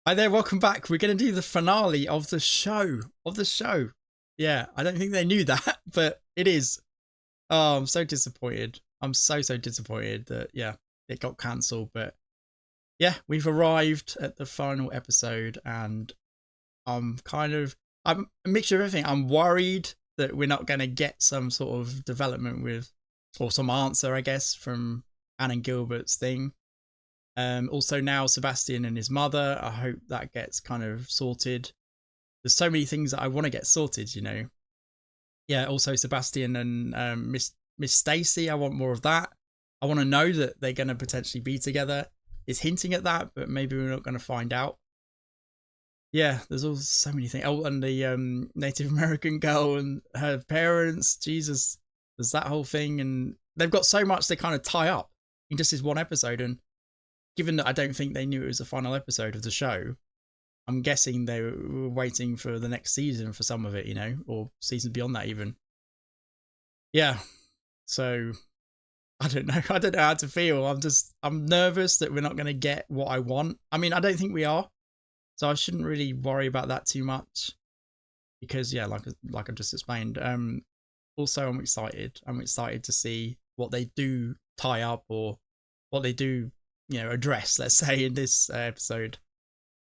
Hi there, welcome back. We're going to do the finale of the show. Yeah, I don't think they knew that, but it is. Oh, I'm so disappointed. I'm so disappointed that, yeah, it got cancelled. But yeah, we've arrived at the final episode and I'm a mixture of everything. I'm worried that we're not going to get some sort of development with, or some answer, I guess, from Anne and Gilbert's thing. Also now Sebastian and his mother, I hope that gets kind of sorted. There's so many things that I want to get sorted, you know. Yeah, also Sebastian and Miss Stacy, I want more of that. I want to know that they're going to potentially be together. It's hinting at that, but maybe we're not going to find out. Yeah, there's all so many things. Oh, and the Native American girl and her parents, Jesus, there's that whole thing, and they've got so much to kind of tie up in just this one episode. And given that I don't think they knew it was the final episode of the show, I'm guessing they were waiting for the next season for some of it, you know, or seasons beyond that even. Yeah. So I don't know. I don't know how to feel. I'm nervous that we're not going to get what I want. I mean, I don't think we are. So I shouldn't really worry about that too much because yeah, like I just explained. Also I'm excited. I'm excited to see what they do tie up or what they do, you know, address, let's say, in this episode.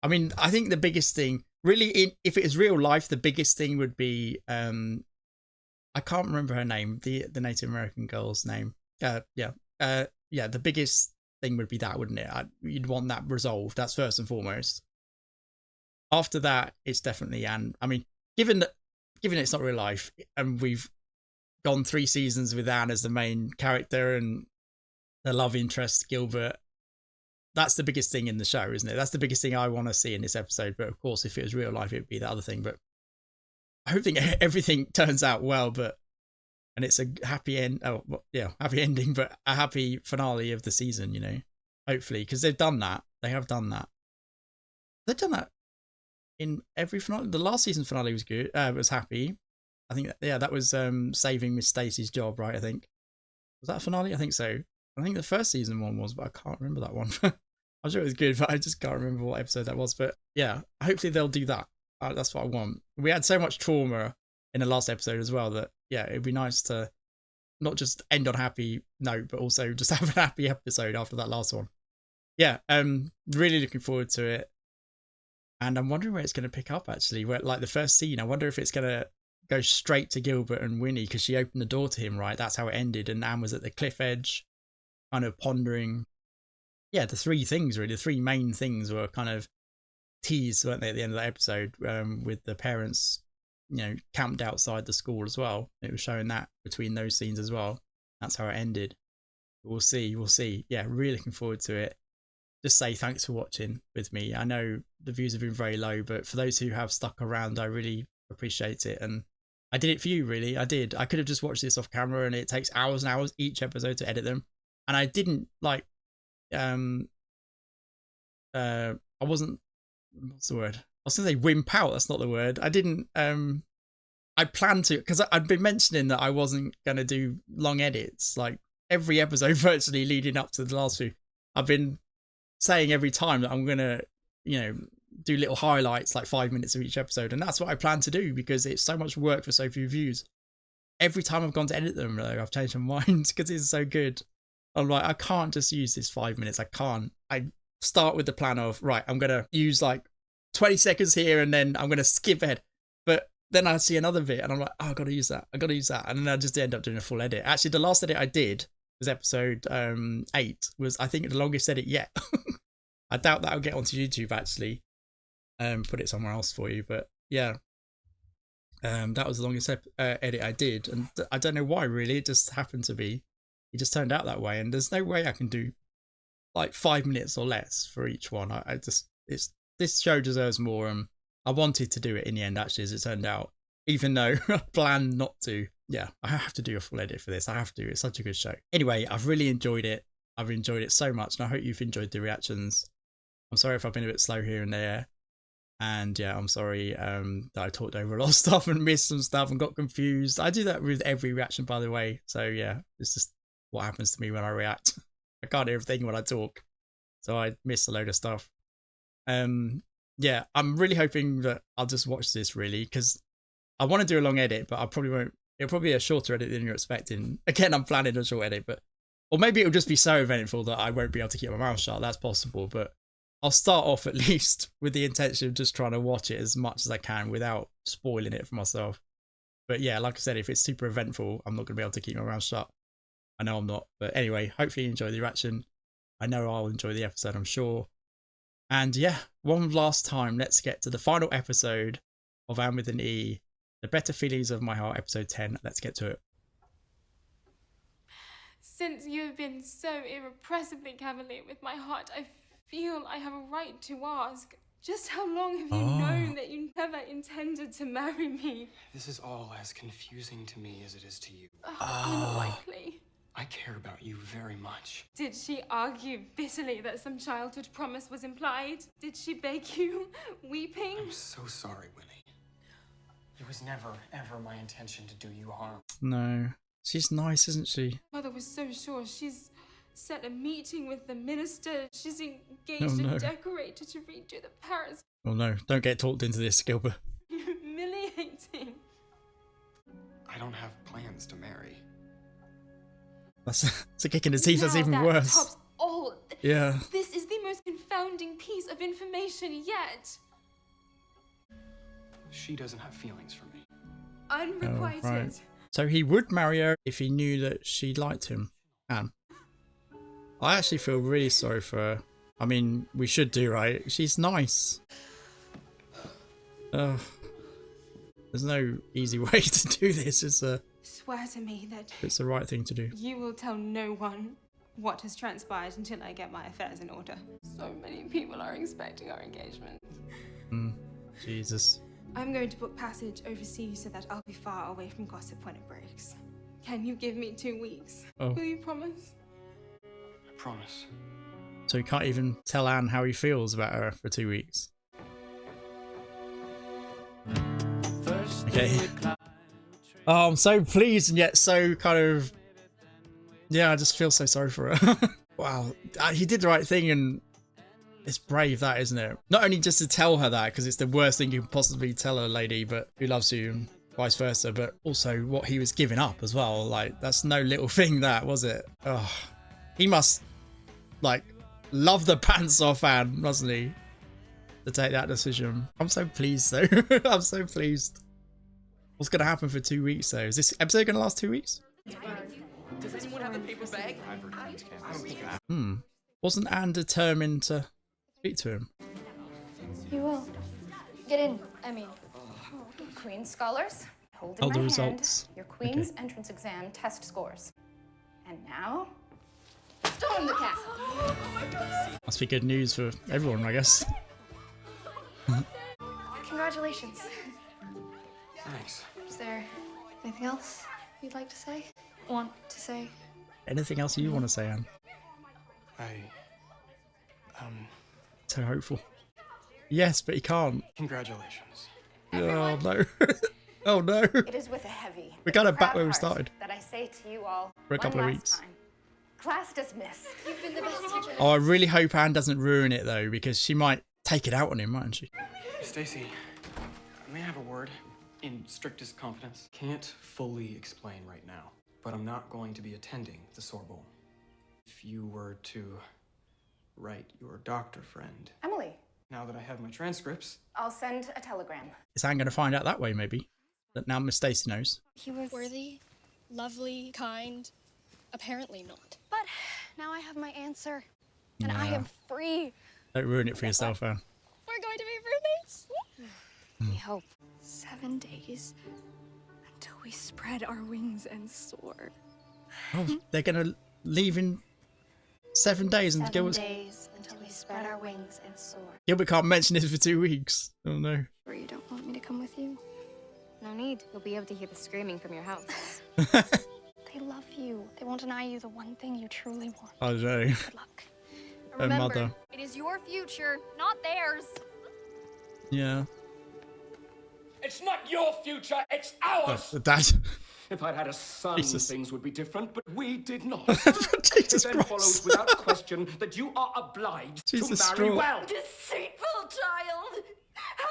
I mean, I think the biggest thing, really, if it is real life, the biggest thing would be, I can't remember her name, the Native American girl's name. Yeah, the biggest thing would be that, wouldn't it? You'd want that resolved. That's first and foremost. After that, it's definitely Anne. I mean, given it's not real life, and we've gone 3 seasons with Anne as the main character and the love interest Gilbert, that's the biggest thing in the show, isn't it? That's the biggest thing I want to see in this episode. But of course, if it was real life, it would be the other thing. But I hope everything turns out well. And it's a happy end. Oh, yeah, happy ending, but a happy finale of the season. You know, hopefully, because they've done that. They have done that. They've done that in every finale. The last season finale was good. Was happy. I think that was saving Miss Stacy's job, right? I think was that a finale. I think so. I think the first season one was, but I can't remember that one. I'm sure it was good, but I just can't remember what episode that was. But yeah, hopefully they'll do that. That's what I want. We had so much trauma in the last episode as well that, yeah, it'd be nice to not just end on a happy note, but also just have a happy episode after that last one. Yeah, really looking forward to it. And I'm wondering where it's going to pick up, actually. Where, like, the first scene, I wonder if it's going to go straight to Gilbert and Winnie because she opened the door to him, right? That's how it ended. And Anne was at the cliff edge, kind of pondering. Yeah, the 3 things, really. The 3 main things were kind of teased, weren't they, at the end of that episode, with the parents, you know, camped outside the school as well. It was showing that between those scenes as well. That's how it ended. We'll see. Yeah, really looking forward to it. Just say thanks for watching with me. I know the views have been very low, but for those who have stuck around, I really appreciate it. And I did it for you, really. I did. I could have just watched this off camera, and it takes hours and hours each episode to edit them. And I didn't, like, I wasn't, what's the word? I was gonna say wimp out. That's not the word. I didn't. I planned to, because I'd been mentioning that I wasn't gonna do long edits, like every episode virtually leading up to the last few. I've been saying every time that I'm gonna, you know, do little highlights, like 5 minutes of each episode, and that's what I plan to do because it's so much work for so few views. Every time I've gone to edit them, though, I've changed my mind because it's so good. I'm like, I can't just use this 5 minutes. I can't. I start with the plan of, right, I'm going to use like 20 seconds here and then I'm going to skip ahead. But then I see another bit and I'm like, oh, I got to use that. And then I just end up doing a full edit. Actually, the last edit I did was episode 8, was, I think, the longest edit yet. I doubt that'll get onto YouTube, actually. Put it somewhere else for you. But yeah, that was the longest edit I did. And I don't know why, really. It just happened to be. It just turned out that way. And there's no way I can do like 5 minutes or less for each one. This show deserves more. I wanted to do it in the end, actually, as it turned out, even though I planned not to. Yeah, I have to do a full edit for this. I have to. It's such a good show. Anyway, I've really enjoyed it. I've enjoyed it so much, and I hope you've enjoyed the reactions. I'm sorry if I've been a bit slow here and there. And yeah, I'm sorry that I talked over a lot of stuff and missed some stuff and got confused. I do that with every reaction, by the way. So yeah, it's just what happens to me when I react. I can't hear everything when I talk, so I miss a load of stuff. yeah, I'm really hoping that I'll just watch this really, because I want to do a long edit, but I probably won't. It'll probably be a shorter edit than you're expecting. Again, I'm planning a short edit, but or maybe it'll just be so eventful that I won't be able to keep my mouth shut. That's possible, but I'll start off at least with the intention of just trying to watch it as much as I can without spoiling it for myself. But yeah, like I said, if it's super eventful, I'm not going to be able to keep my mouth shut. I know I'm not. But anyway, hopefully you enjoy the reaction. I know I'll enjoy the episode, I'm sure. And yeah, one last time, let's get to the final episode of Anne with an E, The Better Feelings of My Heart, episode 10. Let's get to it. Since you have been so irrepressibly cavalier with my heart, I feel I have a right to ask, just how long have you known that you never intended to marry me? This is all as confusing to me as it is to you. Unlikely. I care about you very much. Did she argue bitterly that some childhood promise was implied? Did she beg you, weeping? I'm so sorry, Winnie. It was never, ever my intention to do you harm. No. She's nice, isn't she? Mother was so sure. She's set a meeting with the minister. She's engaged a decorator to redo the Paris. Oh no, don't get talked into this, Gilbert. Humiliating. I don't have plans to marry. That's a kick in the teeth. That's even Now that worse. tops all. Yeah. This is the most confounding piece of information yet. She doesn't have feelings for me. Unrequited. Oh, right. So he would marry her if he knew that she liked him. Anne. I actually feel really sorry for her. I mean, we should do, right? She's nice. There's no easy way to do this. Swear to me that It's the right thing to do. you will tell no one what has transpired until I get my affairs in order. So many people are expecting our engagement. Jesus. I'm going to book passage overseas so that I'll be far away from gossip when it breaks. Can you give me 2 weeks? Oh. Will you promise? I promise. So he can't even tell Anne how he feels about her for 2 weeks. Okay. Oh, I'm so pleased and yet so kind of... Yeah, I just feel so sorry for her. Wow. He did the right thing, and it's brave, that, isn't it? Not only just to tell her that, because it's the worst thing you can possibly tell a lady but who loves you, and vice versa, but also what he was giving up as well. Like, that's no little thing, that, was it? Oh, he must, like, love the pants off Anne, mustn't he? To take that decision. I'm so pleased, though. I'm so pleased. What's going to happen for 2 weeks, though? Is this episode going to last 2 weeks? Does anyone have a paper bag? Wasn't Anne determined to speak to him? You will. Get in. I mean, Queen scholars, hold in Oh, my the hand results. your Queen's entrance exam test scores. And now, storm the castle. Must be good news for everyone, I guess. Congratulations. Thanks. Is there anything else you'd like to say? Want to say? Anything else you want to say, Anne? So hopeful. Yes, but he can't. Congratulations. Oh no. Oh no. It is with a heavy, We're kind of back proud where we heart started. that I say to you all For a couple of one weeks. last time. Class dismissed. You've been the best teacher. Oh, I really hope Anne doesn't ruin it though, because she might take it out on him, mightn't she? Stacy, may I have a word? In strictest confidence. Can't fully explain right now, but I'm not going to be attending the Sorbonne. If you were to write your doctor friend, Emily, now that I have my transcripts, I'll send a telegram. Is Anne going to find out that way, maybe? That now Miss Stacy knows. He was worthy, lovely, kind. Apparently not. But now I have my answer, and I Yeah. am free. Don't ruin it for yourself, Anne. We're going to be roommates. We hope. 7 days until we spread our wings and soar. Oh, they're going to leave in 7 days, and 7 Gilbert days until we spread our wings and soar. can't mention this for 2 weeks. Oh no. Or you don't want me to come with you? No need. You'll be able to hear the screaming from your house. They love you. They won't deny you the one thing you truly want. I don't know. Good luck. Her mother. It is your future, not theirs. Yeah. It's not your future, it's ours! The dad. If I'd had a son, Jesus. things would be different, but we did not. Jesus It then Christ. follows without question that you are obliged Jesus to marry Christ. well. Deceitful child!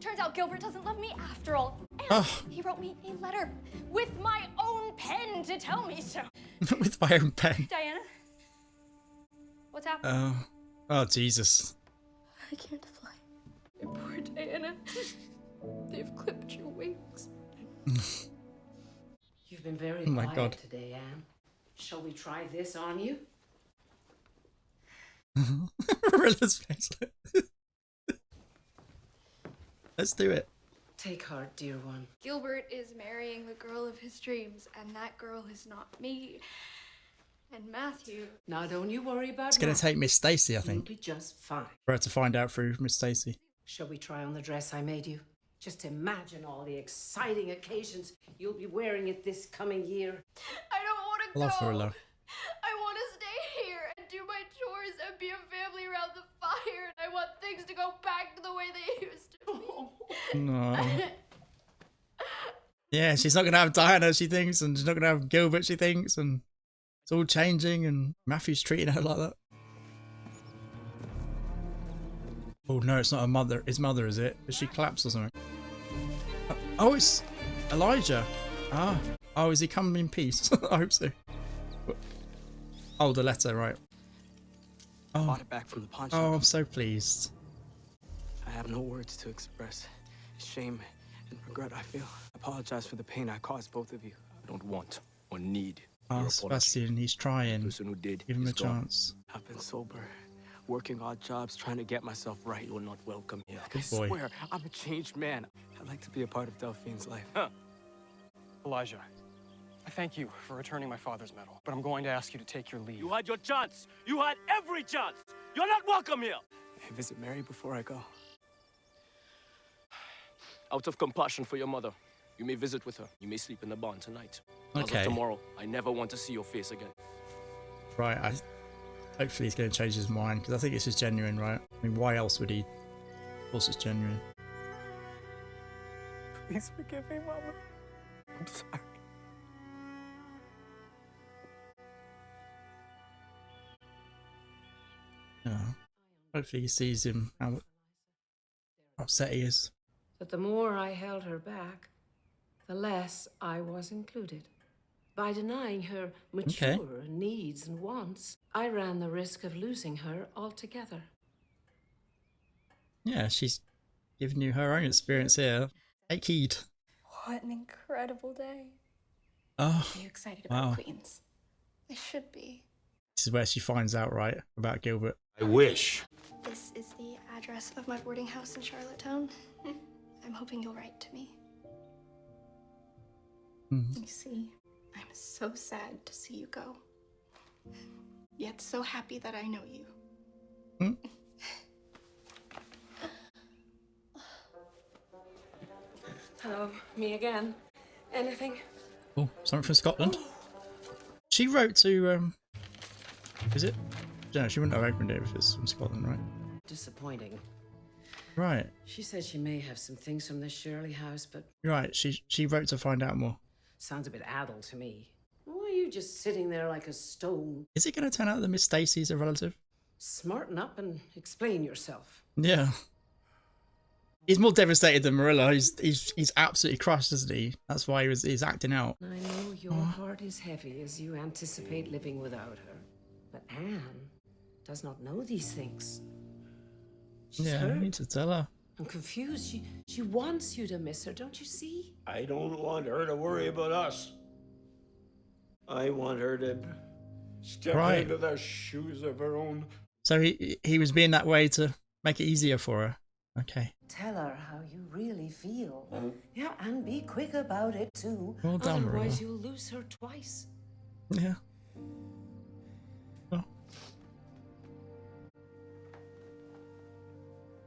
Turns out Gilbert doesn't love me after all. And Oh. he wrote me a letter with my own pen to tell me so. With my own pen. Diana, what's happening? Oh, Jesus. I can't fly. Your poor Diana. They've clipped your wings. You've been very Oh my quiet God. today, Anne. Shall we try this on you? Marilla's face. Let's do it. Take heart, dear one. Gilbert is marrying the girl of his dreams, and that girl is not me. And Matthew. Now, don't you worry about It's going to take Miss Stacy, I think, You'll be just fine. for her to find out through Miss Stacy. Shall we try on the dress I made you? Just imagine all the exciting occasions you'll be wearing it this coming year. I don't want to I love go. Marilla. I want to stay here and do my chores and be a family around the fire. And I want things to go back to the way they used to be. No. Yeah, she's not going to have Diana, she thinks, and she's not going to have Gilbert, she thinks, and it's all changing, and Matthew's treating her like that. Oh no, it's not her mother. His mother, is it? Has she collapsed or something? Oh, it's Elijah. Ah. Oh, is he coming in peace? I hope so. Oh, the letter, right. I Oh. bought it back from the pawn Oh, shop. I'm so pleased. I have no words to express shame and regret I feel. I apologize for the pain I caused both of you. I don't want or need Oh, your apology. Sebastian, he's The trying. person who did Give him a is gone. chance. I've been sober, working odd jobs, trying to get myself right. You are not welcome here. I boy. swear, I'm a changed man. I'd like to be a part of Delphine's life. Huh. Elijah, I thank you for returning my father's medal, but I'm going to ask you to take your leave. You had your chance. You had every chance. You're not welcome here. May I visit Mary before I go? Out of compassion for your mother, you may visit with her. You may sleep in the barn tonight. As Okay. of tomorrow, I never want to see your face again. Right, hopefully he's going to change his mind, because I think this is genuine, right? I mean, why else would he? Of course it's genuine. Please forgive me, Mama. I'm sorry. Yeah. Hopefully he sees him, how upset he is. But the more I held her back, the less I was included. By denying her mature needs and wants, I ran the risk of losing her altogether. Yeah, she's giving you her own experience here. Take heed. What an incredible day. Oh, Are you excited about wow. Queens? I should be. This is where she finds out, right, about Gilbert. I wish. This is the address of my boarding house in Charlottetown. I'm hoping you'll write to me. Mhm. You see, I'm so sad to see you go. Yet so happy that I know you. Hmm? Hello, me again. Anything? Oh, something from Scotland. She wrote to, is it? No, she wouldn't have opened it if it's from Scotland, right? Disappointing. Right, She said she may have some things from the Shirley house, but right. She wrote to find out more. sounds a bit adult to me. Why are you just sitting there like a stone? Is it going to turn out that Miss Stacy's a relative? Smarten up and explain yourself. Yeah. He's more devastated than Marilla. He's absolutely crushed, isn't he? That's why he's acting out. I know your heart is heavy as you anticipate living without her. But Anne does not know these things. She's Yeah, I hurt need to tell her. and confused. She wants you to miss her, don't you see? I don't want her to worry about us. I want her to step Right. into the shoes of her own. So he was being that way to make it easier for her. Okay. Tell her how you really feel. Yeah, and be quick about it too. Well done, Otherwise, Marilla. you'll lose her twice. Yeah.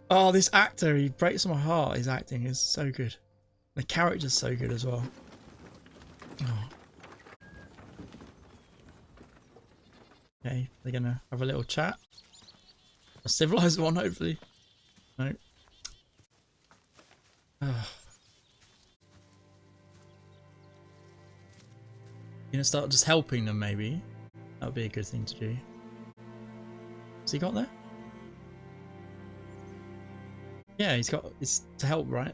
Oh, this actor, he breaks my heart. His acting is so good. The character's so good as well. Oh. Okay, they're gonna have a little chat. A civilized one, hopefully. No. Oh. You gonna start just helping them, maybe? That would be a good thing to do. Has he got there? Yeah, it's to help, right?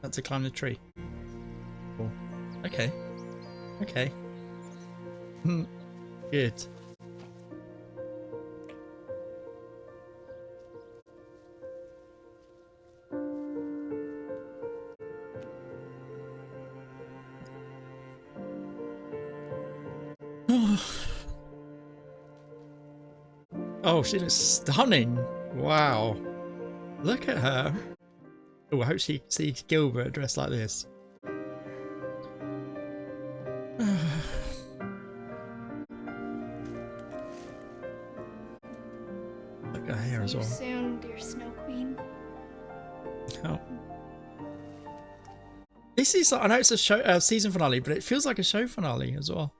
Not to climb the tree. Cool. Okay. Okay. Good. Oh, she looks stunning. Wow. Look at her. Oh, I hope she sees Gilbert dressed like this. Look at her hair as well. Soon, dear Snow Queen. Oh. This is, I know it's a show, season finale, but it feels like a show finale as well.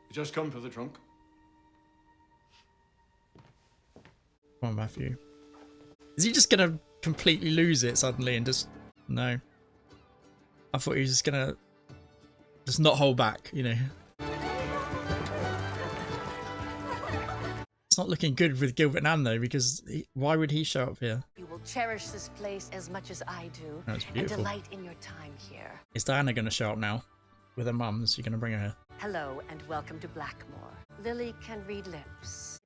You just come for the trunk. Come on, Matthew. Is he just gonna completely lose it suddenly and just... No. I thought he was just gonna... just not hold back, you know. It's not looking good with Gilbert and Anne though, because why would he show up here? You will cherish this place as much as I do. That's and beautiful. delight in your time here. Is Diana gonna show up now? With her mum? Is she gonna bring her here? Hello and welcome to Blackmore. Lily can read lips.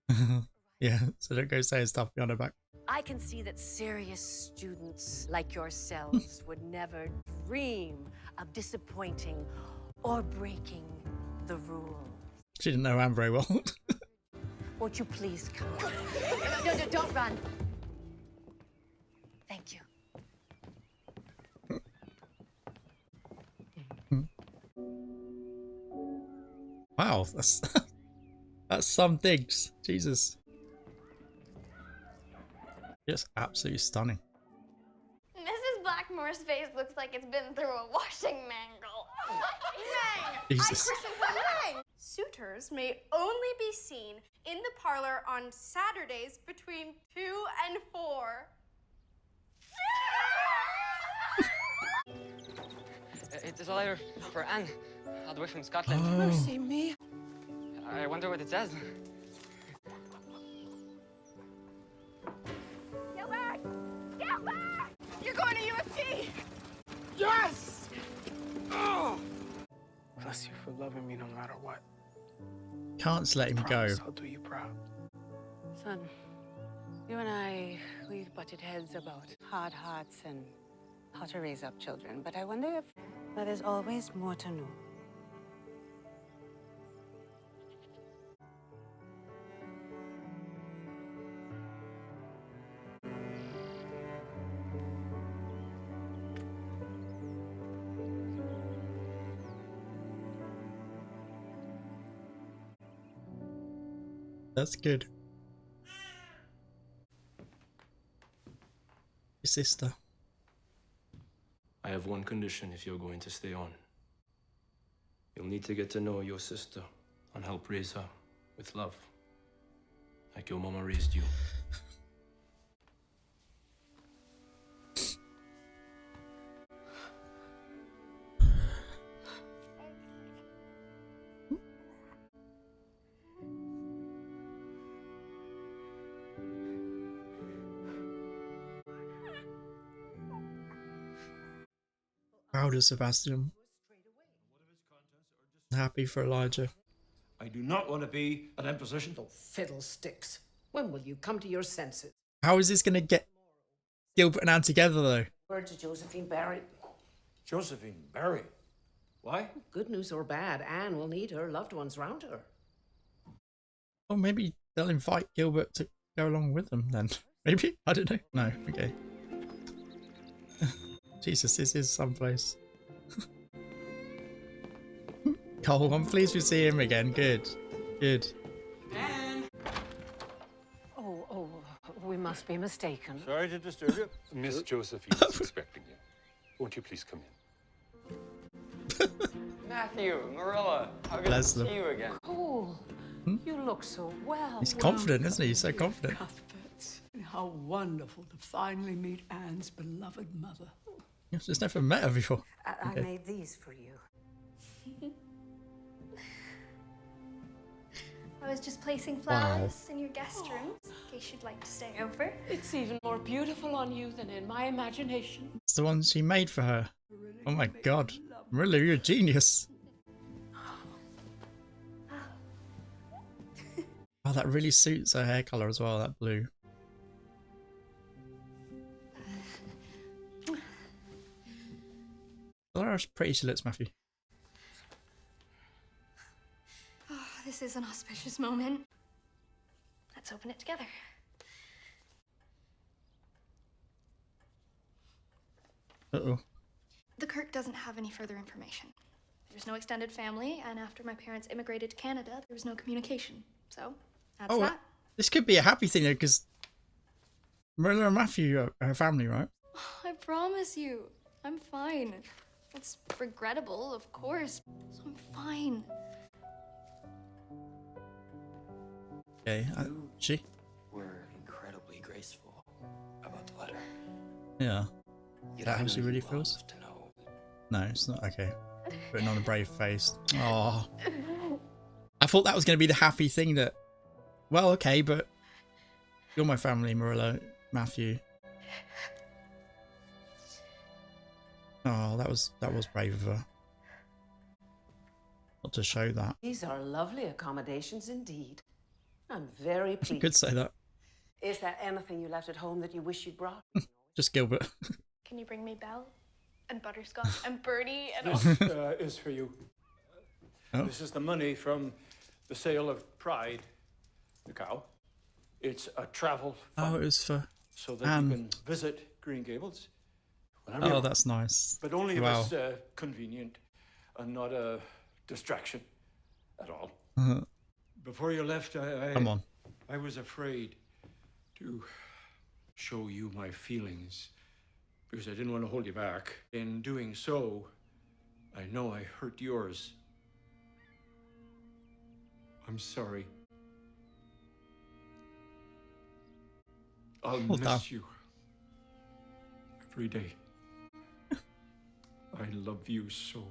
Yeah, so don't go saying stuff behind her back. I can see that serious students like yourselves would never dream of disappointing or breaking the rules. She didn't know Anne very well. Won't you please come? No, don't run. Thank you. Wow, that's that's some things. Jesus. Just absolutely stunning. Mrs. Blackmore's face looks like it's been through a washing mangle. Jesus. Suitors may only be seen in the parlor on Saturdays between 2 and 4. It is a letter for Anne, all the way from Scotland. Oh. Mercy me. I wonder what it says. Gilbert! Gilbert! You're going to U of T! Yes! Oh! Bless you for loving me no matter what. Can't just let him go. Promise I'll do you proud. Son, you and I, we've butted heads about hard hearts and how to raise up children, but I wonder if there's always more to know. That's good. Your sister. I have one condition if you're going to stay on. You'll need to get to know your sister and help raise her with love, like your mama raised you. Proud of Sebastian. Happy for Elijah. I do not want to be an imposition. Oh, fiddlesticks. When will you come to your senses? How is this going to get Gilbert and Anne together though? Word to Josephine Barry. Josephine Barry? Why? Good news or bad, Anne will need her loved ones round her. Or maybe they'll invite Gilbert to go along with them then. Maybe? I don't know. No, okay. Jesus, this is someplace. Cole, I'm pleased we see him again. Good. Good. Oh, we must be mistaken. Sorry to disturb you. Miss Josephine is expecting you. Won't you please come in? Matthew, Marilla, how good to Bless them. see you again. Cole, you look so well. He's confident, isn't he? He's so confident. Cuthberts, and how wonderful to finally meet Anne's beloved mother. I've just never met her before. I Okay. made these for you. I was just placing flowers in your guest rooms, in case you'd like to stay over. It's even more beautiful on you than in my imagination. It's the one she made for her. Oh my god. Marilla, you're a genius. Oh, that really suits her hair colour as well, that blue. Look how pretty she looks, Matthew. Oh, this is an auspicious moment. Let's open it together. Uh-oh. The Kirk doesn't have any further information. There's no extended family, and after my parents immigrated to Canada, there was no communication. So, that's that. This could be a happy thing though, because Marilla and Matthew are her family, right? I promise you, I'm fine. It's regrettable, of course, so I'm fine. Okay, she? Were incredibly graceful about the letter. Yeah. Is that how she really feels? No, it's not. Okay. Putting on a brave face. Oh. I thought that was going to be the happy thing that, well, okay, but you're my family, Marilla, Matthew. Oh, that was brave of her. Not to show that. These are lovely accommodations indeed. I'm very pleased. You could say that. Is there anything you left at home that you wish you'd brought? Just Gilbert. Can you bring me Belle? And Butterscotch? And Bertie? And This all? is for you. Oh. This is the money from the sale of Pride, the cow. It's a travel fund. Oh, it was for so that Anne. you can visit Green Gables. whenever you Oh, want. that's nice. But only if Wow. it's convenient and not a distraction at all. Uh-huh. Before you left, Come on. I was afraid to show you my feelings because I didn't want to hold you back. In doing so, I know I hurt yours. I'm sorry. I'll Hold miss on. you every day. I love you so.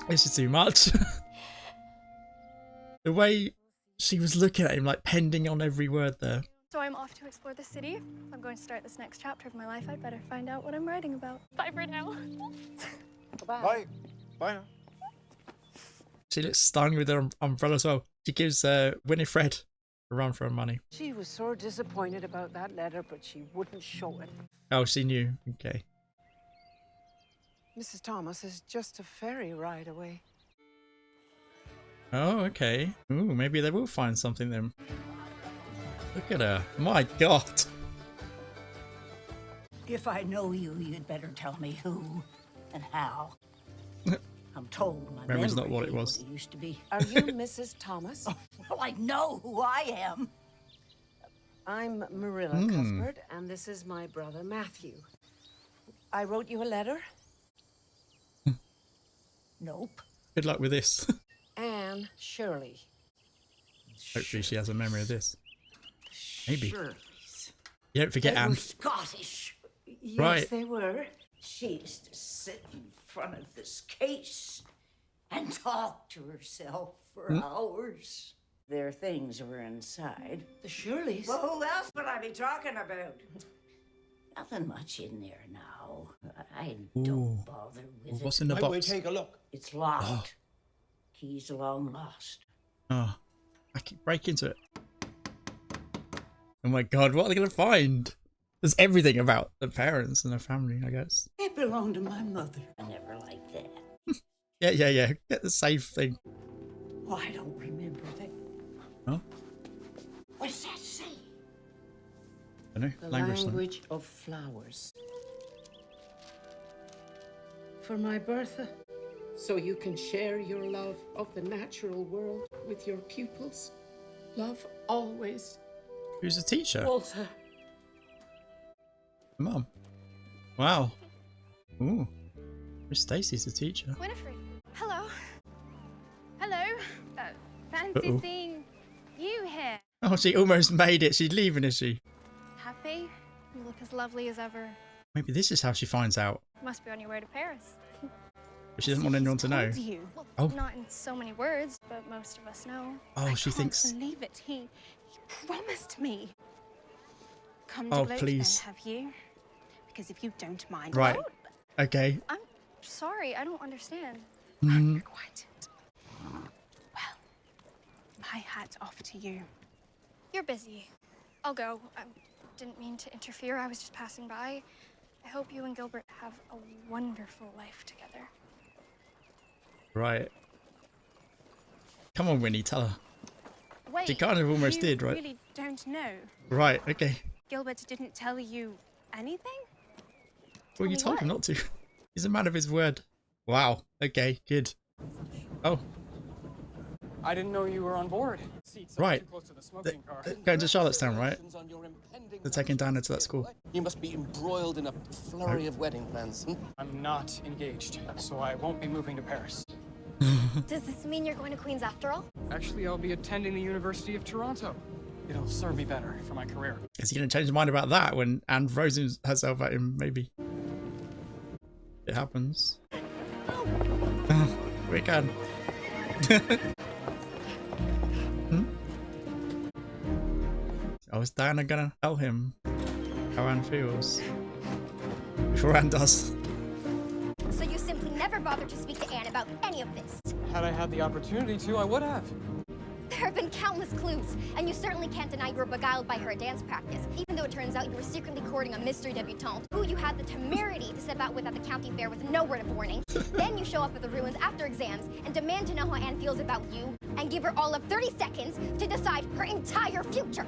This is too much. The way she was looking at him, like pending on every word there. So I'm off to explore the city. I'm going to start this next chapter of my life. I'd better find out what I'm writing about. Bye for now. Bye. Bye now. She looks stung with her umbrella as well. She gives Winifred a run for her money. She was so disappointed about that letter, but she wouldn't show it. Oh, she knew. Okay. Mrs. Thomas is just a ferry ride away. Oh, okay. Ooh, maybe they will find something then. Look at her. My God. If I know you, you'd better tell me who and how. I'm told my Memory's not memory what it ain't was. It used to be. Are you Mrs. Thomas? Well, I know who I am. I'm Marilla Cuthbert, and this is my brother Matthew. I wrote you a letter. Nope. Good luck with this. Anne Shirley. Hopefully she has a memory of this. Maybe. Shirley's. You don't forget They Anne. were Scottish. Yes, Right. they were. She used to sit in front of this case and talk to herself for hours. Their things were inside. The Shirleys. Well, who else would I be talking about? Nothing much in there now. I don't Ooh. bother with it. What's in the Might we box? take a look? It's locked. Keys long lost. Oh, I keep break into it. Oh my God, what are they going to find? There's everything about the parents and the family, I guess. It belonged to my mother. I never liked that. Yeah. Get the safe thing. Oh, I don't remember that. Oh, What does that say? I don't know. The Language. language of flowers. For my Bertha, so you can share your love of the natural world with your pupils. Love always. Who's the teacher? Walter. Mum. Wow. Ooh. Miss Stacy's the teacher. Winifred. Hello. Hello. Fancy Uh-oh. seeing you here. Oh, she almost made it. She's leaving, is she? Happy? You look as lovely as ever. Maybe this is how she finds out. Must be on your way to Paris. But she doesn't want anyone to know. Well, Oh. not in so many words, but most of us know. Oh, she thinks. I can't believe it. He promised me. Come Oh, to Bloat please. then, have you? Because if you don't mind, Right. Okay. I'm sorry, I don't understand. Mm. Quite. Well, my hat's off to you. You're busy. I'll go. I didn't mean to interfere. I was just passing by. I hope you and Gilbert have a wonderful life together. Right. Come on, Winnie, tell her. Wait, She kind of almost you did, right? really don't know. Right, okay. Gilbert didn't tell you anything? Well, you told him not to. He's a man of his word. Wow. Okay, good. Oh, I didn't know you were on board. Seats are right. too close to the smoking car. They're going to Charlottetown, right? They're taking Diana to that school. You must be embroiled in a flurry of wedding plans. I'm not engaged, so I won't be moving to Paris. Does this mean you're going to Queens after all? Actually, I'll be attending the University of Toronto. It'll serve me better for my career. Is he going to change his mind about that when Anne throws herself at him? Maybe. It happens. We can. Oh, is Diana gonna tell him how Anne feels? Before Anne does. So you simply never bothered to speak to Anne about any of this? Had I had the opportunity to, I would have. There have been countless clues, and you certainly can't deny you were beguiled by her at dance practice, even though it turns out you were secretly courting a mystery debutante who you had the temerity to step out with at the county fair with no word of warning. Then you show up at the ruins after exams and demand to know how Anne feels about you, and give her all of 30 seconds to decide her entire future.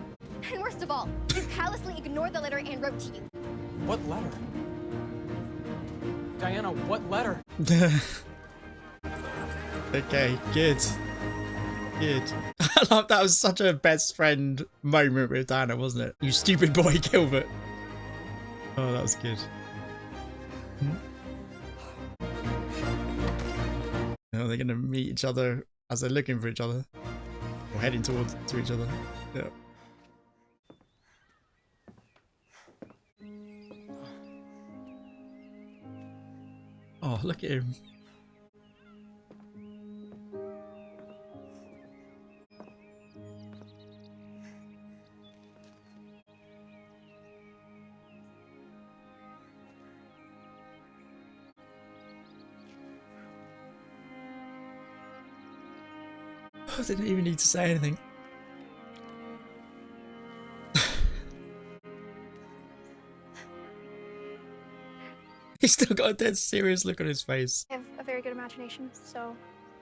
And worst of all, you callously ignore the letter Anne wrote to you. What letter? Diana, what letter? Okay, good. Good. I love that. Was such a best friend moment with Diana, wasn't it? You stupid boy, Gilbert. Oh, that was good. Oh, they're gonna meet each other as they're looking for each other, or heading towards each other. Yeah. Oh, look at him. I didn't even need to say anything. He's still got a dead serious look on his face. I have a very good imagination, so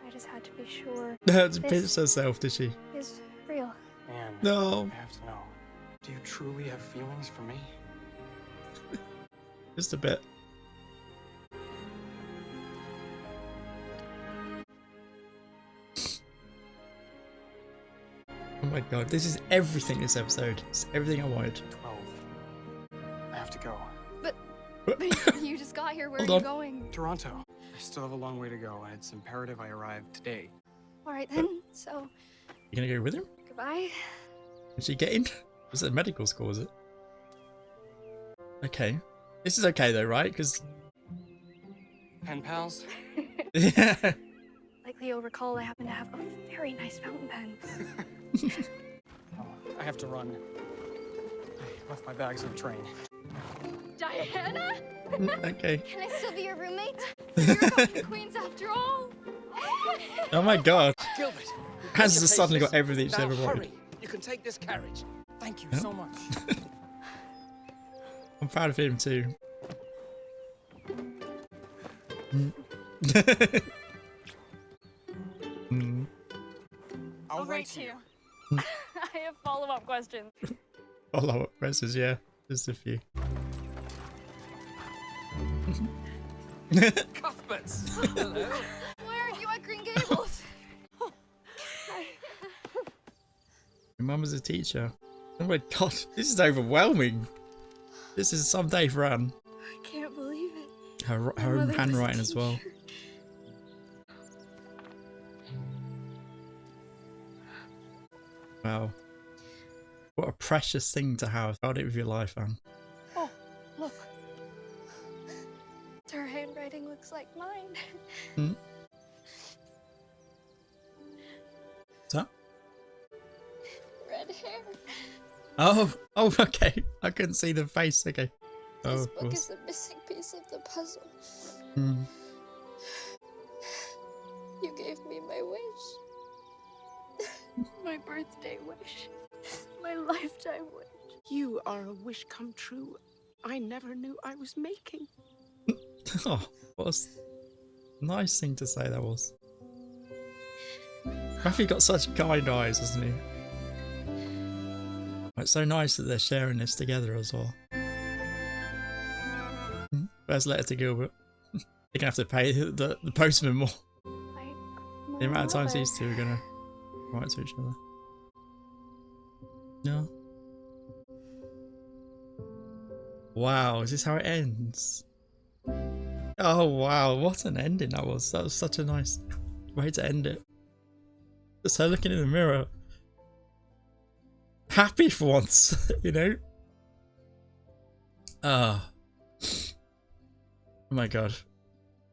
I just had to be sure. She pinched herself, did she? Is real. Anne, No. I have to know. Do you truly have feelings for me? Just a bit. Oh my god, this is everything this episode. It's everything I wanted. 12. I have to go. But you just got here. Where Hold are on. you going? Toronto. I still have a long way to go, and it's imperative I arrive today. All right then. So You gonna go with him? goodbye. Is she getting? Was it a medical school, is it? Okay. This is okay though, right? Because Pen pals? yeah. Likely you'll recall I happen to have a very nice fountain pen. Oh, I have to run. I left my bags on the train. Diana? Okay. Can I still be your roommate? So you're going to Queens after all? Oh my god. Gilbert, Has your just suddenly got patience. everything she's Now ever wanted. hurry. You can take this carriage. Thank you Yep. so much. I'm proud of him too. I'll I'll write to you. I have follow-up questions. Follow up questions, yeah. Just a few. Cuthberts. Hello. Why aren't you at Green Gables? Your mum was a teacher. Oh my god, this is overwhelming. This is some day for Anne. I can't believe it. Her My own mother was a handwriting as well. teacher. Wow. What a precious thing to have. Guard it with your life, Anne. Oh, look. Oh, okay. I couldn't see the face. Okay. Oh, This of book course. is the missing piece of the puzzle. Hmm. You gave me my wish. My birthday wish. My lifetime wish. You are a wish come true I never knew I was making. Oh, what a nice thing to say that was. Rafi got such kind eyes, hasn't he? It's so nice that they're sharing this together as well. First letter to Gilbert. You're gonna have to pay the postman more. The amount of times these two are gonna write to each other. No. Wow, is this how it ends? Oh wow, what an ending that was. That was such a nice way to end it. Just her looking in the mirror. Happy for once, you know? Ah. Oh my god.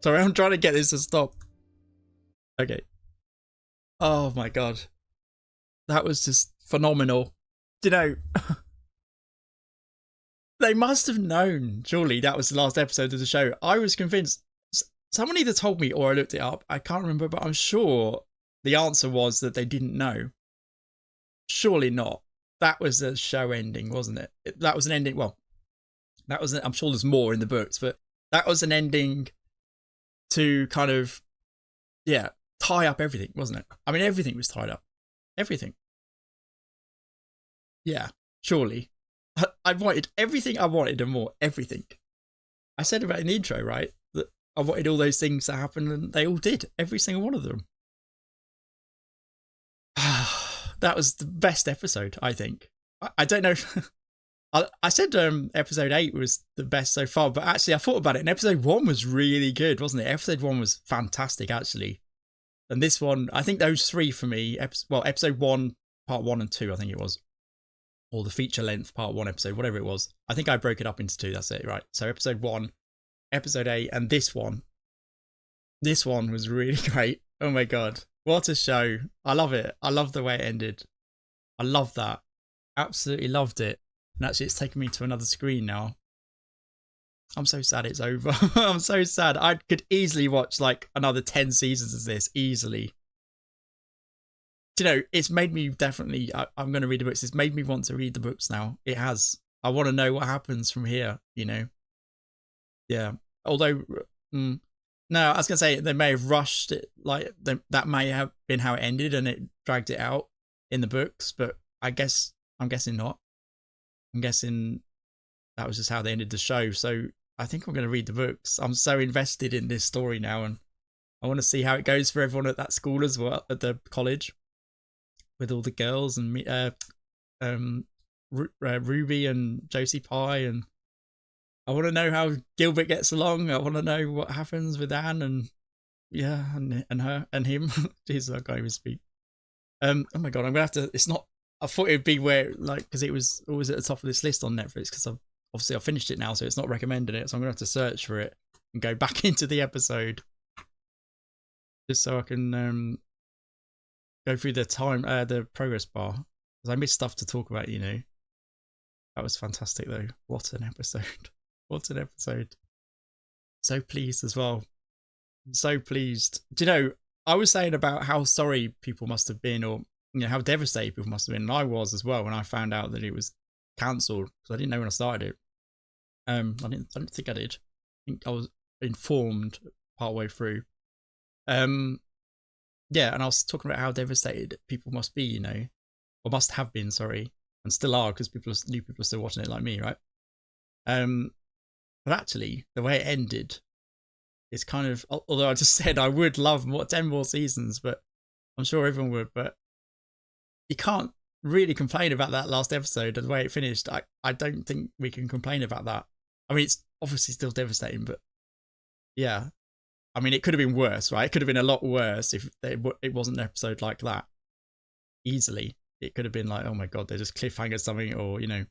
Sorry, I'm trying to get this to stop. Okay. Oh my god. That was just phenomenal. You know, they must have known, surely, that was the last episode of the show. I was convinced. Someone either told me or I looked it up. I can't remember, but I'm sure the answer was that they didn't know. Surely not. That was a show ending, wasn't it? That was an ending. Well, that was. I'm sure there's more in the books, but that was an ending to kind of, yeah, tie up everything, wasn't it? I mean, everything was tied up. Everything. Yeah, surely. I wanted everything I wanted and more. Everything. I said about in the intro, right? That I wanted all those things to happen, and they all did. Every single one of them. That was the best episode, I think. I don't know. I said episode 8 was the best so far, but actually I thought about it, and episode 1 was really good, wasn't it? Episode 1 was fantastic, actually. And this one, I think those three for me, episode 1, part 1 and 2, I think it was. Or the feature length part 1 episode, whatever it was. I think I broke it up into 2, that's it, right? So episode 1, episode 8, and this one. This one was really great. Oh my god. What a show. I love it. I love the way it ended. I love that. Absolutely loved it. And actually it's taken me to another screen now. I'm so sad it's over. I'm so sad. I could easily watch like another 10 seasons of this, easily. You know, it's made me definitely, I'm going to read the books. It's made me want to read the books now. It has. I want to know what happens from here, you know. Yeah. Although, no, I was going to say they may have rushed it. Like, that may have been how it ended and it dragged it out in the books. But I'm guessing not. I'm guessing that was just how they ended the show. So I think I'm going to read the books. I'm so invested in this story now. And I want to see how it goes for everyone at that school as well, at the college. With all the girls and Ruby and Josie Pye, and I want to know how Gilbert gets along. I want to know what happens with Anne and yeah, and her and him. Jesus, I can't even speak. Oh my god, I'm gonna have to. It's not. I thought it'd be where like because it was always at the top of this list on Netflix because I've finished it now, so it's not recommended it. So I'm gonna have to search for it and go back into the episode just so I can go through the progress bar, because I missed stuff to talk about, you know. That was fantastic though. What an episode. What an episode. So pleased as well. I'm so pleased. Do you know, I was saying about how sorry people must have been, or you know, how devastated people must have been, and I was as well when I found out that it was cancelled, because I didn't know when I started it. I don't think I did. I think I was informed partway through. Yeah, and I was talking about how devastated people must be, you know, or must have been, sorry, and still are, because new people are still watching it like me, right? But actually, the way it ended is kind of, although I just said I would love 10 more seasons, but I'm sure everyone would, but you can't really complain about that last episode and the way it finished. I don't think we can complain about that. I mean, it's obviously still devastating, but yeah. I mean, it could have been worse, right? It could have been a lot worse if it wasn't an episode like that. Easily. It could have been like, oh my god, they just cliffhanger something, or, you know.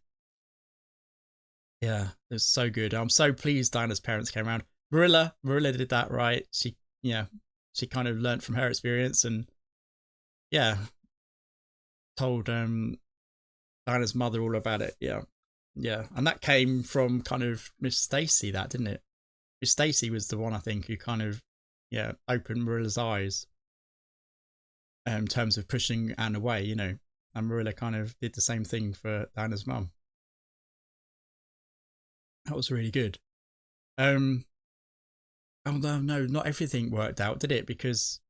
Yeah, it was so good. I'm so pleased Diana's parents came around. Marilla did that right. She kind of learnt from her experience and, yeah, told Diana's mother all about it. Yeah. Yeah. And that came from kind of Miss Stacy, that, didn't it? Miss Stacy was the one, I think, who kind of, yeah, opened Marilla's eyes in terms of pushing Anne away, you know. And Marilla kind of did the same thing for Diana's mum. That was really good. Although, no, not everything worked out, did it? Because,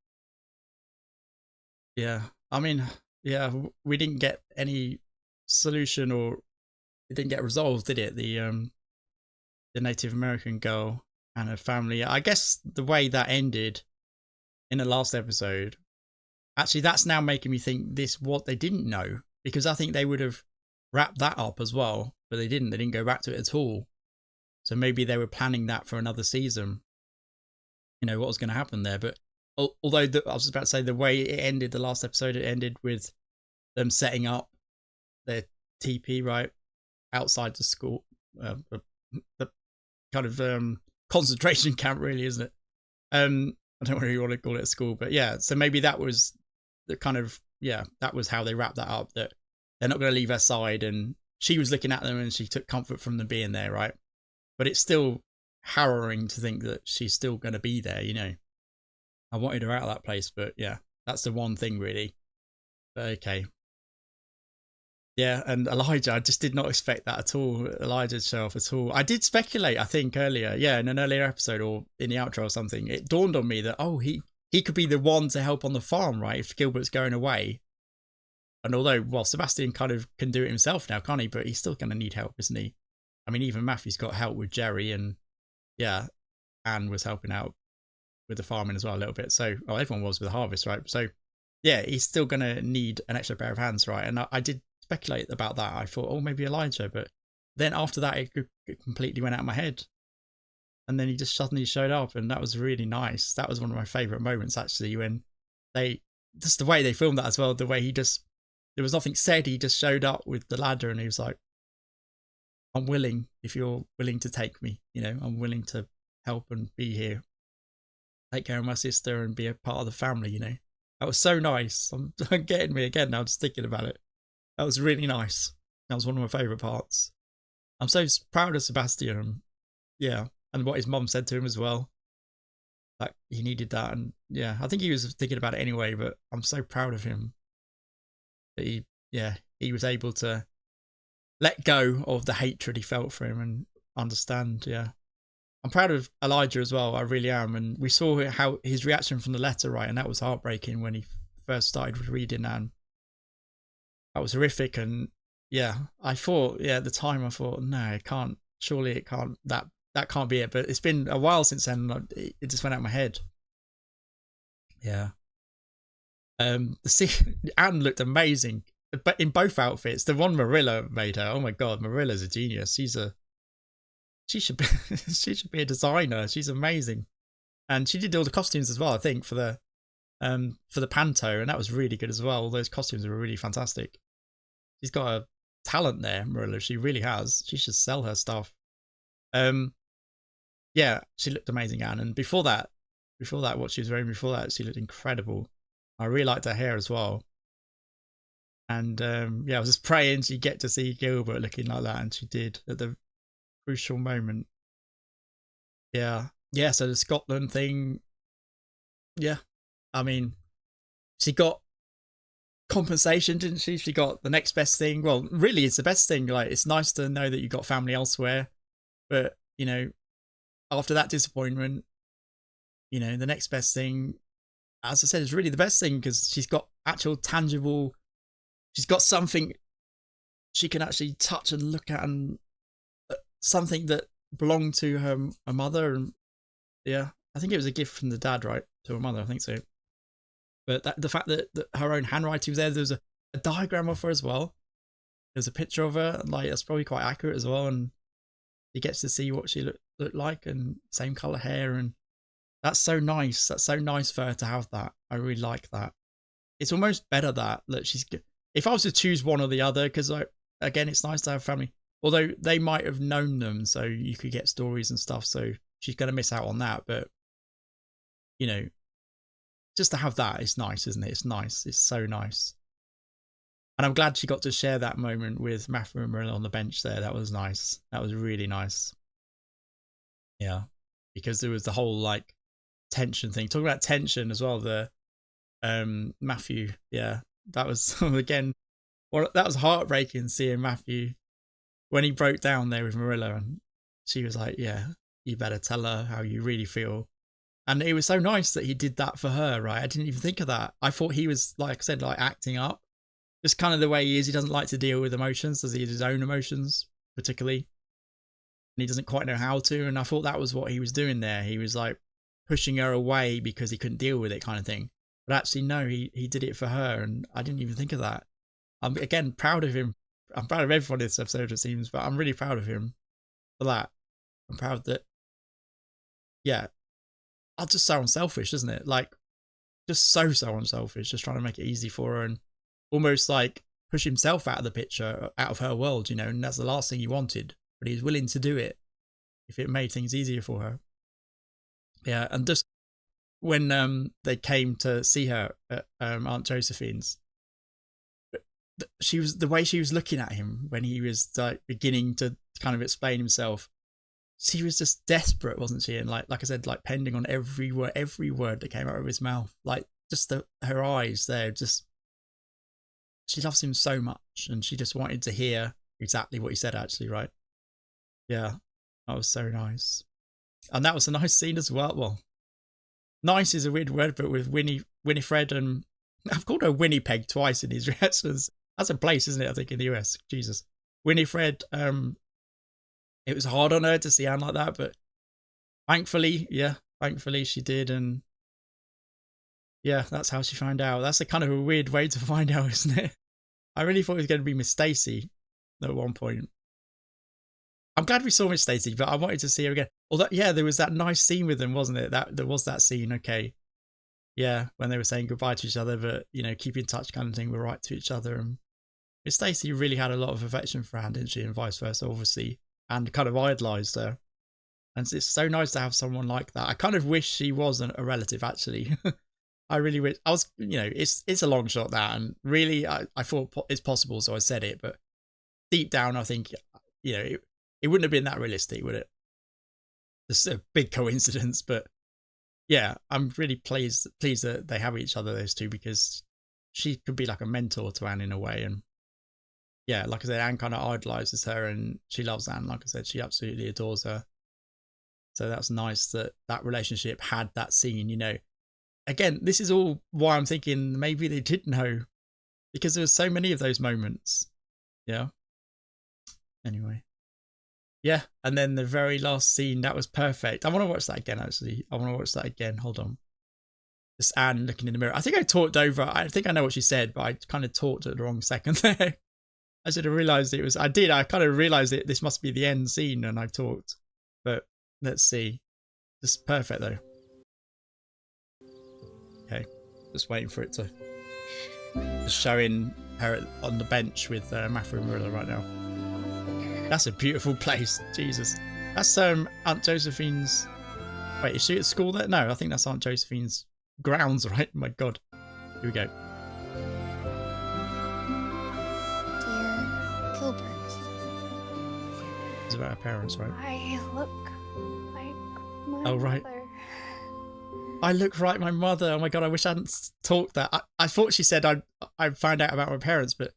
yeah, I mean, yeah, we didn't get any solution, or it didn't get resolved, did it? The Native American girl and her family. I guess the way that ended in the last episode, actually, that's now making me think what they didn't know, because I think they would have wrapped that up as well, but they didn't. They didn't go back to it at all. So maybe they were planning that for another season. You know, what was going to happen there. But although I was about to say, the way it ended, the last episode, it ended with them setting up their TP right outside the school, the kind of concentration camp, really, isn't it? I don't know whether you want to call it a school, but yeah. So maybe that was the kind of, yeah, that was how they wrapped that up, that they're not going to leave her side, and she was looking at them and she took comfort from them being there, right? But it's still harrowing to think that she's still going to be there, you know. I wanted her out of that place, but yeah, that's the one thing, really. But okay. Yeah, and Elijah, I just did not expect that at all. Elijah show off at all. I did speculate, I think, earlier, yeah, in an earlier episode or in the outro or something. It dawned on me that, oh, he could be the one to help on the farm, right, if Gilbert's going away. And although, well, Sebastian kind of can do it himself now, can't he? But he's still going to need help, isn't he? I mean, even Matthew's got help with Jerry, and yeah, Anne was helping out with the farming as well a little bit. So, well, everyone was with the harvest, right? So, yeah, he's still going to need an extra pair of hands, right? And I did speculate about that. I thought, oh, maybe Elijah, but then after that, it completely went out of my head. And then he just suddenly showed up, and that was really nice. That was one of my favourite moments, actually, when just the way they filmed that as well, the way there was nothing said, he just showed up with the ladder, and he was like, I'm willing, if you're willing to take me, you know, I'm willing to help and be here, take care of my sister and be a part of the family, you know. That was so nice. I'm getting me again now, just thinking about it. That was really nice. That was one of my favourite parts. I'm so proud of Sebastian. Yeah, and what his mum said to him as well. Like, he needed that, and yeah, I think he was thinking about it anyway, but I'm so proud of him that he was able to let go of the hatred he felt for him and understand. Yeah, I'm proud of Elijah as well. I really am. And we saw how his reaction from the letter, right? And that was heartbreaking when he first started reading, and that was horrific. And yeah, I thought, yeah, at the time I thought, no, it can't. Surely it can't. That can't be it. But it's been a while since then. It just went out of my head. Yeah. The Anne looked amazing, but in both outfits. The one Marilla made her, oh my god, Marilla's a genius. She should be a designer. She's amazing, and she did all the costumes as well, I think, for the panto, and that was really good as well. All those costumes were really fantastic. She's got a talent there, Marilla. She really has. She should sell her stuff. Yeah, she looked amazing, Anne. And before that, what she was wearing before that, she looked incredible. I really liked her hair as well. And yeah, I was just praying she'd get to see Gilbert looking like that, and she did at the crucial moment. Yeah. So the Scotland thing, yeah, I mean, she got compensation, didn't she? She got the next best thing. Well, really, it's the best thing. Like, it's nice to know that you got family elsewhere, but you know, after that disappointment, you know, the next best thing, as I said, is really the best thing, because she's got actual tangible, she's got something she can actually touch and look at, and something that belonged to her mother. And yeah, I think it was a gift from the dad, right, to her mother, I think so. But the fact that her own handwriting was there was a diagram of her as well. There's a picture of her, like, that's probably quite accurate as well, and he gets to see what she looked like, and same colour hair, and that's so nice. That's so nice for her to have that. I really like that. It's almost better that she's, if I was to choose one or the other, because again, it's nice to have family, although they might have known them, so you could get stories and stuff, so she's going to miss out on that. But you know, just to have that is nice, isn't it? It's nice. It's so nice. And I'm glad she got to share that moment with Matthew and Marilla on the bench there. That was nice. That was really nice. Yeah. Because there was the whole like tension thing. Talking about tension as well, the Matthew, yeah. That was again, well, that was heartbreaking seeing Matthew when he broke down there with Marilla and she was like, yeah, you better tell her how you really feel. And it was so nice that he did that for her, right? I didn't even think of that. I thought he was, like I said, like acting up. Just kind of the way he is. He doesn't like to deal with emotions. Does he his own emotions, particularly? And he doesn't quite know how to. And I thought that was what he was doing there. He was like pushing her away because he couldn't deal with it kind of thing. But actually, no, he did it for her. And I didn't even think of that. I'm, again, proud of him. I'm proud of everyone in this episode, it seems. But I'm really proud of him for that. I'm proud that, yeah, I'll just so unselfish, isn't it? Like, just so unselfish, just trying to make it easy for her and almost like push himself out of the picture, out of her world, you know, and that's the last thing he wanted, but he's willing to do it if it made things easier for her. Yeah, and just when they came to see her at Aunt Josephine's, she was, the way she was looking at him when he was like beginning to kind of explain himself, she was just desperate, wasn't she? And like I said, like pending on every word that came out of his mouth, like just her eyes there, just, she loves him so much and she just wanted to hear exactly what he said actually, right? Yeah, that was so nice. And that was a nice scene as well. Well, nice is a weird word, but with Winifred and, I've called her Winnipeg twice in these reactions. That's a place, isn't it? I think in the US. Jesus. Winifred, it was hard on her to see Anne like that, but thankfully she did. And yeah, that's how she found out. That's a kind of a weird way to find out, isn't it? I really thought it was going to be Miss Stacy at one point. I'm glad we saw Miss Stacy, but I wanted to see her again. Although, yeah, there was that nice scene with them, wasn't it? There was that scene, okay. Yeah, when they were saying goodbye to each other, but, you know, keep in touch kind of thing, we're right to each other. And Miss Stacy really had a lot of affection for Anne, didn't she? And vice versa, obviously. And kind of idolised her. And it's so nice to have someone like that. I kind of wish she wasn't a relative, actually. I really wish. I was, you know, it's a long shot, that. And really, I thought it's possible, so I said it. But deep down, I think, you know, it wouldn't have been that realistic, would it? It's a big coincidence, but yeah, I'm really pleased that they have each other, those two, because she could be like a mentor to Anne in a way. And yeah, like I said, Anne kind of idolizes her and she loves Anne. Like I said, she absolutely adores her. So that's nice that that relationship had that scene, you know. Again, this is all why I'm thinking maybe they did know, because there were so many of those moments. Yeah. Anyway. Yeah, and then the very last scene, that was perfect. I want to watch that again, actually. I want to watch that again. Hold on. Just Anne looking in the mirror. I think I talked over. I think I know what she said, but I kind of talked at the wrong second there. I should have realised it was... I kind of realised it. This must be the end scene, and I talked. But let's see. Just perfect, though. Okay. Just waiting for it to... Just showing her on the bench with Matthew and Marilla right now. That's a beautiful place. Jesus. That's Aunt Josephine's... Wait, is she at school there? No, I think that's Aunt Josephine's grounds, right? My God. Here we go. Dear Gilbert. It's about her parents, right? I look like my Oh, right. mother. I look like my mother. Oh my God, I wish I hadn't talked that. I thought she said I found out about my parents, but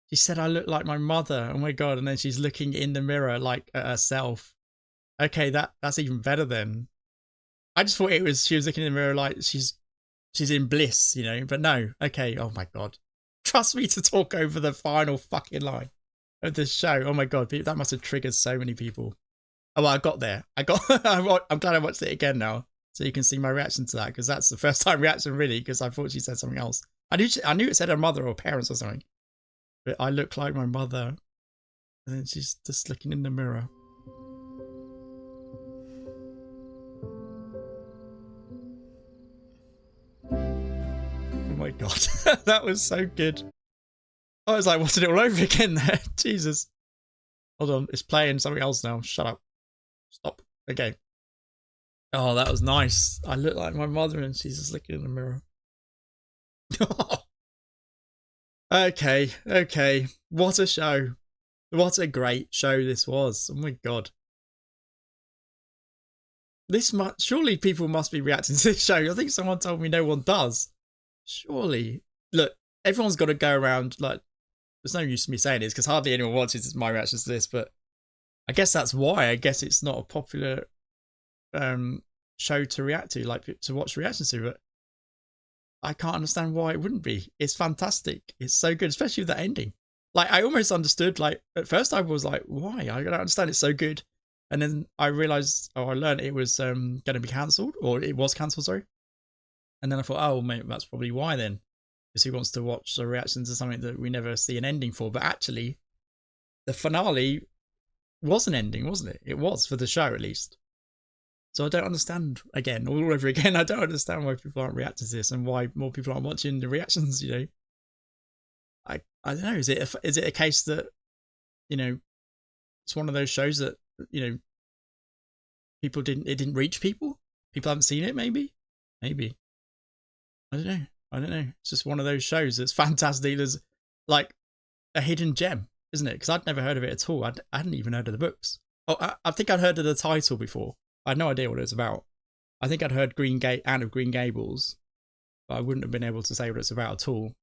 she said I look like my mother. Oh my God. And then she's looking in the mirror like at herself. Okay, that's even better then. I just thought she was looking in the mirror like she's in bliss, you know, but no. Okay, oh my God. Trust me to talk over the final fucking line of the show. Oh my God, that must have triggered so many people. Oh, well, I got there. I'm glad I watched it again now, so you can see my reaction to that, because that's the first time reaction really, because I thought she said something else. I knew it said her mother or parents or something. But I look like my mother. And then she's just looking in the mirror. Oh my God. That was so good. I was like watching it all over again there. Jesus. Hold on. It's playing something else now. Shut up. Stop. Okay. Oh, that was nice. I look like my mother and she's just looking in the mirror. Okay. What a show. What a great show this was. Oh my god. Surely people must be reacting to this show. I think someone told me no one does. Surely. Look, everyone's got to go around, like, there's no use to me saying this because hardly anyone watches my reactions to this, but I guess that's why. I guess it's not a popular show to react to, like to watch reactions to, but I can't understand why it wouldn't be. It's fantastic. It's so good, especially with that ending. Like, I almost understood, like, at first I was like, why? I don't understand, it's so good. And then I realized, I learned it was going to be cancelled, or it was cancelled, sorry. And then I thought, oh, mate, that's probably why then. Because who wants to watch a reaction to something that we never see an ending for? But actually, the finale was an ending, wasn't it? It was, for the show at least. So I don't understand, again, all over again, I don't understand why people aren't reacting to this and why more people aren't watching the reactions, you know. I don't know, is it a case that, you know, it's one of those shows that, you know, it didn't reach people? People haven't seen it, maybe? Maybe. I don't know. It's just one of those shows that's fantastic. There's like a hidden gem, isn't it? Because I'd never heard of it at all. I hadn't even heard of the books. Oh, I think I'd heard of the title before. I had no idea what it was about. I think I'd heard Anne of Green Gables, but I wouldn't have been able to say what it's about at all.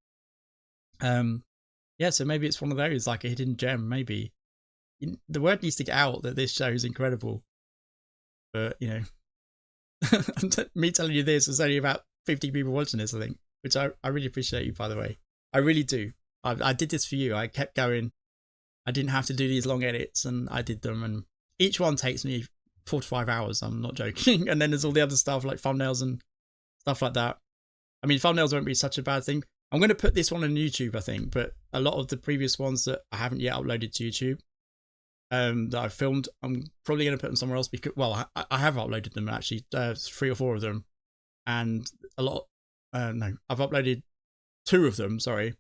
Yeah, so maybe it's one of those, like a hidden gem, maybe. The word needs to get out that this show is incredible. But, you know, me telling you this, there's only about 50 people watching this, I think, which I really appreciate you, by the way. I really do. I did this for you. I kept going. I didn't have to do these long edits, and I did them. And each one takes me 4 to 5 hours. I'm not joking. And then there's all the other stuff like thumbnails and stuff like that. I mean, thumbnails won't be such a bad thing. I'm going to put this one on YouTube, I think, but a lot of the previous ones that I haven't yet uploaded to YouTube, that I've filmed, I'm probably going to put them somewhere else because, well, I have uploaded them actually, 3 or 4 of them, and a lot. No, I've uploaded 2 of them. Sorry,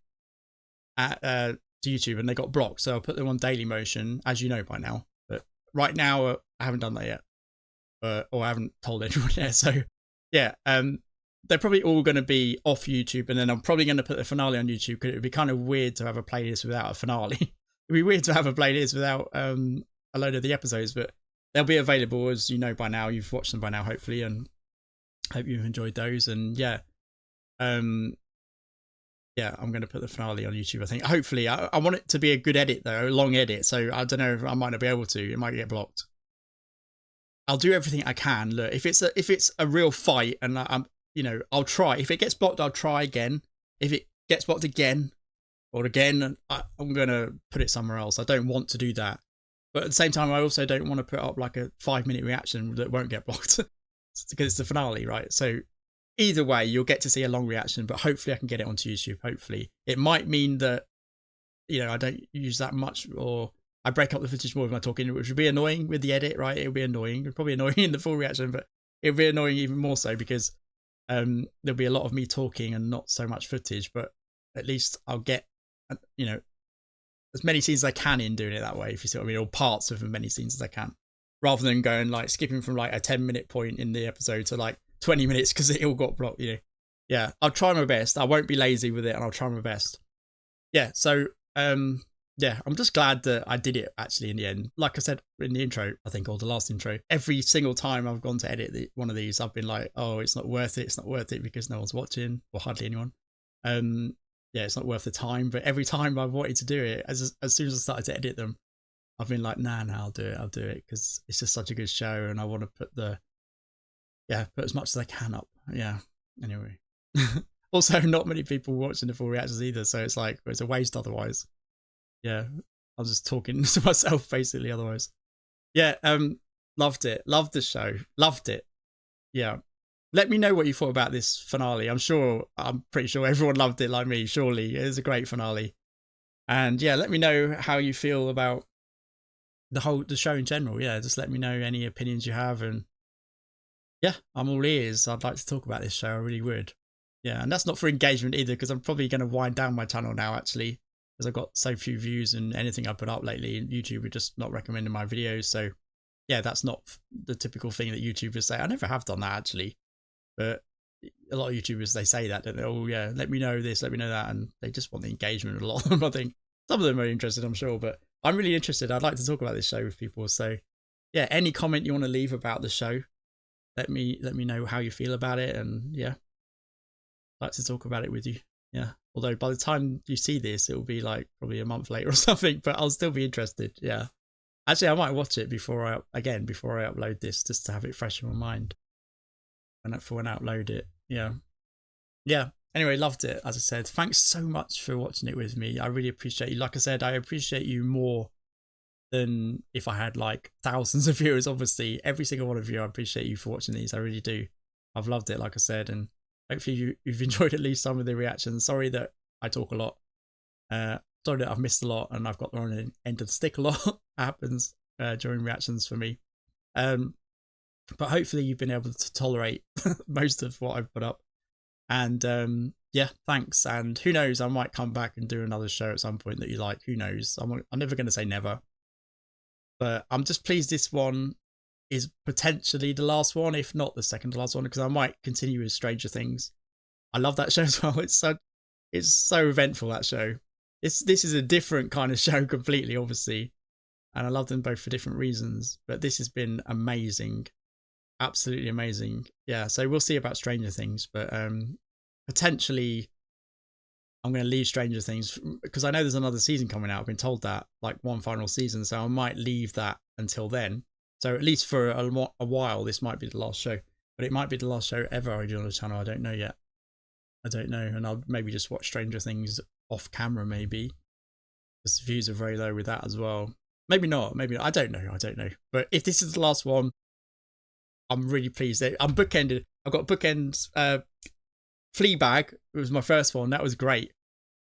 to YouTube, and they got blocked, so I'll put them on Dailymotion, as you know by now. But right now, I haven't done that yet, or I haven't told anyone yet. So, yeah, they're probably all going to be off YouTube, and then I'm probably going to put the finale on YouTube because it would be kind of weird to have a playlist without a finale. It'd be weird to have a playlist without a load of the episodes, but they'll be available, as you know by now. You've watched them by now, hopefully, and hope you've enjoyed those. And yeah, yeah, I'm going to put the finale on YouTube, I think. Hopefully, I want it to be a good edit though, a long edit. So I don't know if I might not be able to. It might get blocked. I'll do everything I can. Look, if it's a real fight, and I'm, you know, I'll try. If it gets blocked, I'll try again. If it gets blocked again, or again, I'm going to put it somewhere else. I don't want to do that. But at the same time, I also don't want to put up like a 5-minute reaction that won't get blocked because it's the finale, right? So either way, you'll get to see a long reaction, but hopefully I can get it onto YouTube. Hopefully. It might mean that, you know, I don't use that much, or I break up the footage more with my talking, which would be annoying with the edit, right? It'll be annoying. It'll probably annoying in the full reaction, but it'll be annoying even more so because there'll be a lot of me talking and not so much footage, but at least I'll get, you know, as many scenes as I can in doing it that way, if you see what I mean, or parts of as many scenes as I can, rather than going like skipping from like a 10-minute point in the episode to like 20 minutes because it all got blocked, you know. Yeah, I'll try my best. I won't be lazy with it, and I'll try my best. Yeah, so yeah, I'm just glad that I did it actually in the end. Like I said in the intro, I think, or the last intro, every single time I've gone to edit one of these, I've been like, oh, it's not worth it because no one's watching, or hardly anyone. Yeah, it's not worth the time. But every time I've wanted to do it, as soon as I started to edit them, I've been like, nah, I'll do it because it's just such a good show, and I want to put as much as I can up. Yeah. Anyway, also not many people watching the full reactions either, so it's like it's a waste otherwise. Yeah, I'm just talking to myself basically otherwise. Yeah, loved it. Loved the show. Loved it. Yeah. Let me know what you thought about this finale. I'm pretty sure everyone loved it like me, surely. It was a great finale. And yeah, let me know how you feel about the show in general. Yeah, just let me know any opinions you have, and yeah, I'm all ears. I'd like to talk about this show. I really would. Yeah, and that's not for engagement either, because I'm probably going to wind down my channel now actually, because I've got so few views, and anything I put up lately, YouTube are just not recommending my videos. So yeah, that's not the typical thing that YouTubers say. I never have done that actually, but a lot of YouTubers, they say that, don't they? Oh yeah, let me know this, let me know that, and they just want the engagement. A lot of them, I think. Some of them are interested, I'm sure, but I'm really interested. I'd like to talk about this show with people. So yeah, any comment you want to leave about the show, let me know how you feel about it, and yeah, I'd like to talk about it with you. Yeah, although by the time you see this, it will be like probably a month later or something, but I'll still be interested. Yeah, actually, I might watch it before I upload this, just to have it fresh in my mind for when I upload it. Yeah. Anyway, loved it. As I said, thanks so much for watching it with me. I really appreciate you. Like I said, I appreciate you more than if I had like thousands of viewers. Obviously, every single one of you, I appreciate you for watching these. I really do. I've loved it, like I said, and hopefully you've enjoyed at least some of the reactions. Sorry that I talk a lot. Sorry that I've missed a lot and I've got the wrong end of the stick a lot. Happens during reactions for me. But hopefully you've been able to tolerate most of what I've put up. And yeah, thanks. And who knows, I might come back and do another show at some point that you like. Who knows? I'm never going to say never. But I'm just pleased this one is potentially the last one, if not the second to last one, because I might continue with Stranger Things. I love that show as well. It's so eventful, that show. This is a different kind of show completely, obviously. And I love them both for different reasons. But this has been amazing. Absolutely amazing. Yeah, so we'll see about Stranger Things, but potentially I'm going to leave Stranger Things because I know there's another season coming out. I've been told that, like one final season, so I might leave that until then. So at least for a while, this might be the last show, but it might be the last show ever I do on the channel. I don't know yet. I don't know, and I'll maybe just watch Stranger Things off camera, maybe, because the views are very low with that as well. Maybe not. Maybe not. I don't know. But if this is the last one, I'm really pleased. I'm bookended. I've got bookends. Fleabag, it was my first one. That was great.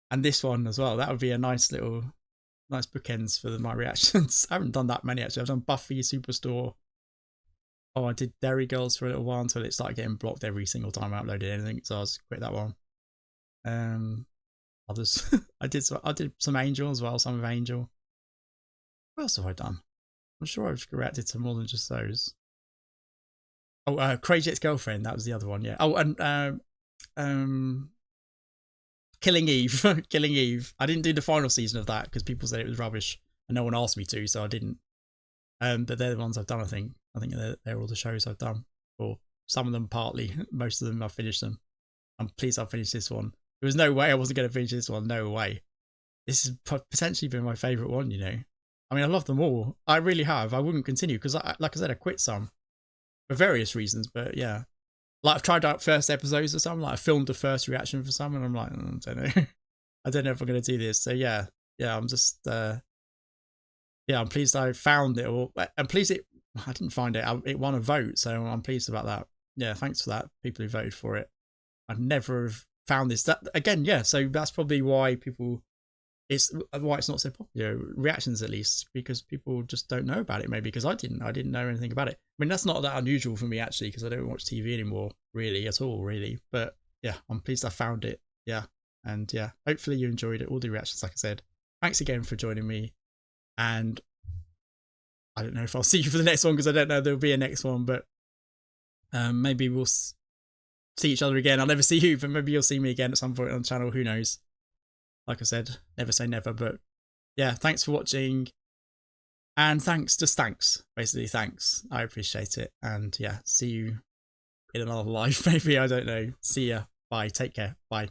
And this one as well. That would be a nice bookends for my reactions. I haven't done that many actually. I've done Buffy, Superstore. Oh, I did Derry Girls for a little while until it started getting blocked every single time I uploaded anything. So I was quit that one. Others. I did some Angel as well. Some of Angel. What else have I done? I'm sure I've reacted to more than just those. Oh, Crazy Ex-Girlfriend, that was the other one, yeah. Oh, and Killing Eve. Killing Eve. I didn't do the final season of that because people said it was rubbish and no one asked me to, so I didn't. But they're the ones I've done, I think. I think they're all the shows I've done. Or some of them partly. Most of them I've finished them. I'm pleased I've finished this one. There was no way I wasn't going to finish this one. No way. This has potentially been my favourite one, you know. I mean, I love them all. I really have. I wouldn't continue because, like I said, I quit some. For various reasons, but yeah. Like I've tried out first episodes or something, like I filmed a first reaction for some and I'm like, I don't know. I don't know if I'm going to do this. So yeah, I'm just, I'm pleased I found it. I'm pleased I didn't find it. It won a vote, so I'm pleased about that. Yeah, thanks for that, people who voted for it. I'd never have found this. That again, yeah, so that's probably why it's not so popular, reactions at least, because people just don't know about it, maybe because I didn't know anything about it. I mean, that's not that unusual for me actually, because I don't watch TV anymore really at all, really. But yeah, I'm pleased I found it. Yeah, and yeah, hopefully you enjoyed it, all the reactions, like I said. Thanks again for joining me, and I don't know if I'll see you for the next one because I don't know if there'll be a next one, but maybe we'll see each other again. I'll never see you, but maybe you'll see me again at some point on the channel, who knows. Like I said, never say never, but yeah, thanks for watching. And thanks, basically thanks. I appreciate it. And yeah, see you in another life, maybe, I don't know. See ya. Bye. Take care. Bye.